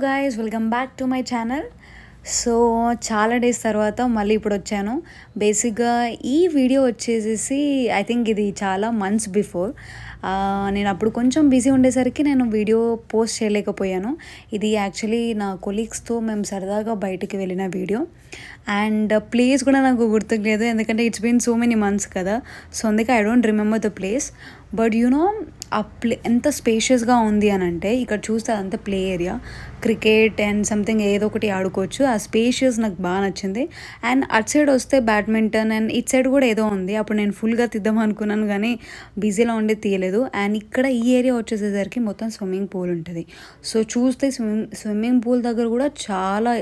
Guys, welcome back to my channel. So చాలా days తర్వాత మళ్ళీ ఇప్పుడు వచ్చాను. బేసిక్గా ఈ వీడియో వచ్చేసేసి ఐ థింక్ ఇది చాలా మంత్స్ బిఫోర్. నేను అప్పుడు కొంచెం బిజీ ఉండేసరికి నేను వీడియో పోస్ట్ చేయలేకపోయాను. ఇది యాక్చువల్లీ నా కొలీగ్స్తో మేము సరదాగా బయటికి వెళ్ళిన వీడియో. అండ్ ప్లేస్ కూడా నాకు గుర్తులేదు, ఎందుకంటే it's been so many months కదా. సో అందుకే I don't remember the place. But you know ఆ ఎంత స్పేషియస్గా ఉంది అని అంటే, ఇక్కడ చూస్తే అదంతా play area, cricket and something ఏదో ఒకటి ఆడుకోవచ్చు. ఆ స్పేషియస్ నాకు బాగా నచ్చింది. అండ్ అటు సైడ్ వస్తే బ్యాడ్మింటన్, అండ్ ఇటు సైడ్ కూడా ఏదో ఉంది. అప్పుడు నేను ఫుల్గా తీద్దాం అనుకున్నాను కానీ బిజీలో ఉండి తీయలేదు. అండ్ ఇక్కడ ఈ ఏరియా వచ్చేసేసరికి మొత్తం స్విమ్మింగ్ పూల్ ఉంటుంది. సో చూస్తే స్విమ్మింగ్ పూల్ దగ్గర కూడా చాలా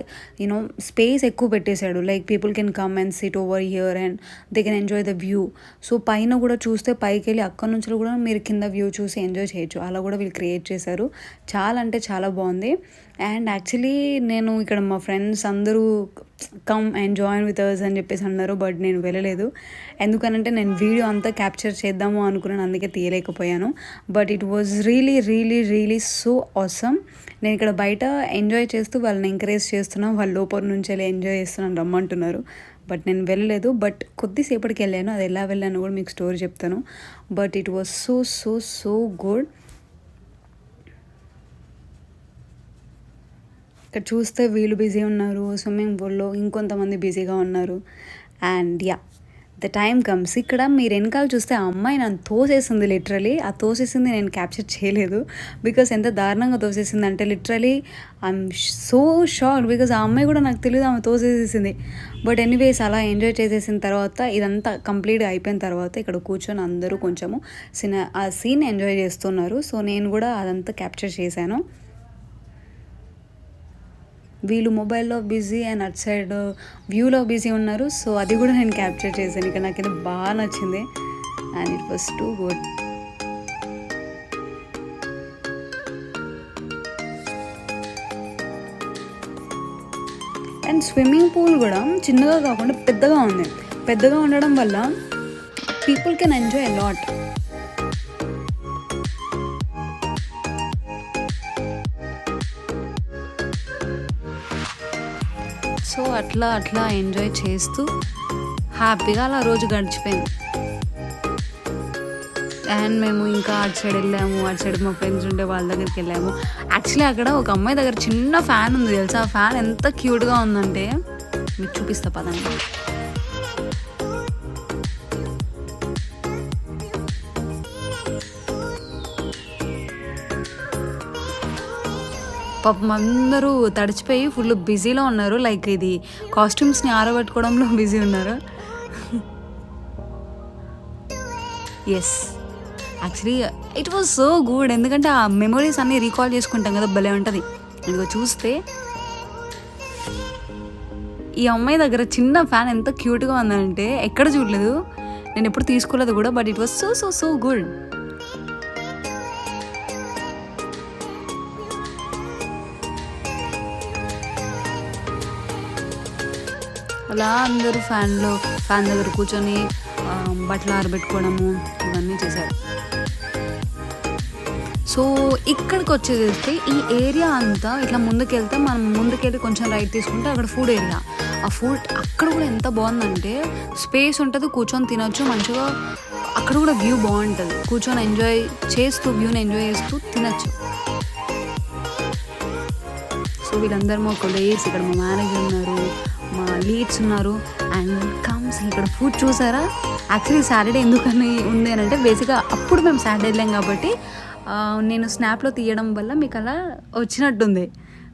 యూనో స్పేస్ ఎక్కువ పెట్టేశాడు. Like people can come and SIT over here and they can enjoy the view. So పైన కూడా చూస్తే పైకి వెళ్ళి అక్కడ నుంచి కూడా మీరు కింద వ్యూ చూసి ఎంజాయ్ చేయొచ్చు. అలా కూడా వీళ్ళు క్రియేట్ చేశారు. చాలా అంటే చాలా బాగుంది. అండ్ యాక్చువల్లీ నేను ఇక్కడ మా ఫ్రెండ్స్ అందరూ come and join with us అని చెప్పేసి అన్నారు. బట్ నేను వెళ్ళలేదు, ఎందుకనంటే నేను వీడియో అంతా క్యాప్చర్ చేద్దాము అనుకున్నాను, అందుకే తీయలేకపోయాను. But it was really really really so awesome. నేను ఇక్కడ బయట ఎంజాయ్ చేస్తూ వాళ్ళని ఎంకరేజ్ చేస్తున్నాను. వాళ్ళ లోపల నుంచి వెళ్ళి ఎంజాయ్ చేస్తున్నాను రమ్మంటున్నారు. బట్ నేను వెళ్ళలేదు. బట్ కొద్దిసేపటికి వెళ్ళాను. అది ఎలా వెళ్ళాను కూడా మీకు స్టోరీ చెప్తాను. But it was so so so good. ఇక్కడ చూస్తే వీళ్ళు బిజీ ఉన్నారు స్విమ్మింగ్ పూల్లో, ఇంకొంతమంది బిజీగా ఉన్నారు. And yeah, the time comes. ఇక్కడ మీరు వెనకాల చూస్తే ఆ అమ్మాయి నన్ను తోసేసింది. లిటరలీ ఆ తోసేసింది నేను క్యాప్చర్ చేయలేదు, బికాస్ ఎంత దారుణంగా తోసేసింది అంటే literally I'm so shocked. Because ఆ అమ్మాయి కూడా నాకు తెలియదు ఆమె తోసేసేసింది. బట్ ఎనీవేస్ అలా ఎంజాయ్ చేసేసిన తర్వాత, ఇదంతా కంప్లీట్గా అయిపోయిన తర్వాత ఇక్కడ కూర్చొని అందరూ కొంచెము ఆ సీన్ ఎంజాయ్ చేస్తున్నారు. సో నేను కూడా అదంతా క్యాప్చర్ చేశాను. వీళ్ళు మొబైల్లో బిజీ అండ్ అట్ సైడ్ వ్యూలో బిజీ ఉన్నారు. సో అది కూడా నేను క్యాప్చర్ చేశాను. ఇక్కడ నాకు ఇది బాగా నచ్చింది and it was too good. And swimming pool కూడా చిన్నగా కాకుండా పెద్దగా ఉంది. పెద్దగా ఉండడం వల్ల people can enjoy a lot. So అట్లా ఎంజాయ్ చేస్తూ హ్యాపీగా అలా రోజు గడిచిపోయింది. అండ్ మేము ఇంకా అటు సైడ్ వెళ్ళాము. అటు సైడ్ మా ఫ్రెండ్స్ ఉంటే వాళ్ళ దగ్గరికి వెళ్ళాము. యాక్చువల్లీ అక్కడ ఒక అమ్మాయి దగ్గర చిన్న ఫ్యాన్ ఉంది తెలుసా. ఆ ఫ్యాన్ ఎంత క్యూట్గా ఉందంటే మీకు చూపిస్తా పదండి. పాపం అందరూ తడిచిపోయి ఫుల్ బిజీలో ఉన్నారు. లైక్ ఇది కాస్ట్యూమ్స్ని ఆరబెట్టుకోవడంలో బిజీ ఉన్నారు. Yes, actually it was so good. ఎందుకంటే ఆ మెమొరీస్ అన్నీ రీకాల్ చేసుకుంటాం కదా, భలే ఉంటుంది. ఇదిగో చూస్తే ఈ అమ్మాయి దగ్గర చిన్న ఫ్యాన్ ఎంత క్యూట్గా ఉందంటే ఎక్కడ చూడలేదు, నేను ఎప్పుడు తీసుకోలేదు కూడా. But it was so so so good. అలా అందరూ ఫ్యాన్ దగ్గర కూర్చొని బట్టలు ఆరబెట్టుకోవడము ఇవన్నీ చేశారు. సో ఇక్కడికి వచ్చేస్తే ఈ ఏరియా అంతా ఇట్లా ముందుకెళ్తే, మనం ముందుకెళ్ళి కొంచెం రైట్ తీసుకుంటే అక్కడ ఫుడ్ ఏరియా. ఆ ఫుడ్ అక్కడ కూడా ఎంత బాగుందంటే స్పేస్ ఉంటుంది, కూర్చొని తినొచ్చు మంచిగా. అక్కడ కూడా వ్యూ బాగుంటుంది, కూర్చొని ఎంజాయ్ చేస్తూ వ్యూని ఎంజాయ్ చేస్తూ తినచ్చు. సో వీళ్ళందరూ మా కొలీగ్స్, ఇక్కడ మా మేనేజర్ ఉన్నారు, మా లీడ్స్ ఉన్నారు. అండ్ కమ్స్ ఇక్కడ ఫుడ్ చూసారా. యాక్చువల్లీ సాటర్డే ఎందుకని ఉంది అని అంటే, బేసిక్గా అప్పుడు మేము సాటర్డే వెళ్ళాం కాబట్టి నేను స్నాప్లో తీయడం వల్ల మీకు అలా వచ్చినట్టుంది.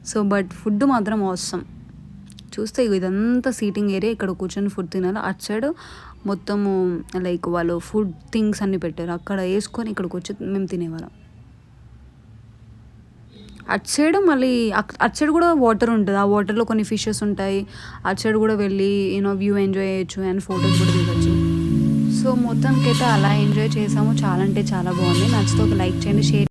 సో బట్ ఫుడ్ మాత్రం అవసరం. చూస్తే ఇదంతా సీటింగ్ ఏరియా, ఇక్కడ కూర్చొని ఫుడ్ తినాలి. అటు సైడ్ మొత్తము లైక్ వాళ్ళు ఫుడ్ థింగ్స్ అన్నీ పెట్టారు, అక్కడ వేసుకొని ఇక్కడికి వచ్చి మేము తినేవాళ్ళం. అటు సైడ్ మళ్ళీ అటు సైడ్ కూడా వాటర్ ఉంటుంది. ఆ వాటర్లో కొన్ని ఫిషెస్ ఉంటాయి. అటు సైడ్ కూడా వెళ్ళి వ్యూ ఎంజాయ్ చేయొచ్చు అండ్ ఫొటోస్ కూడా దిగచ్చు. సో మొత్తానికైతే అలా ఎంజాయ్ చేసాము. చాలా అంటే చాలా బాగుంది. నచ్చితే ఒక లైక్ చేయండి, షేర్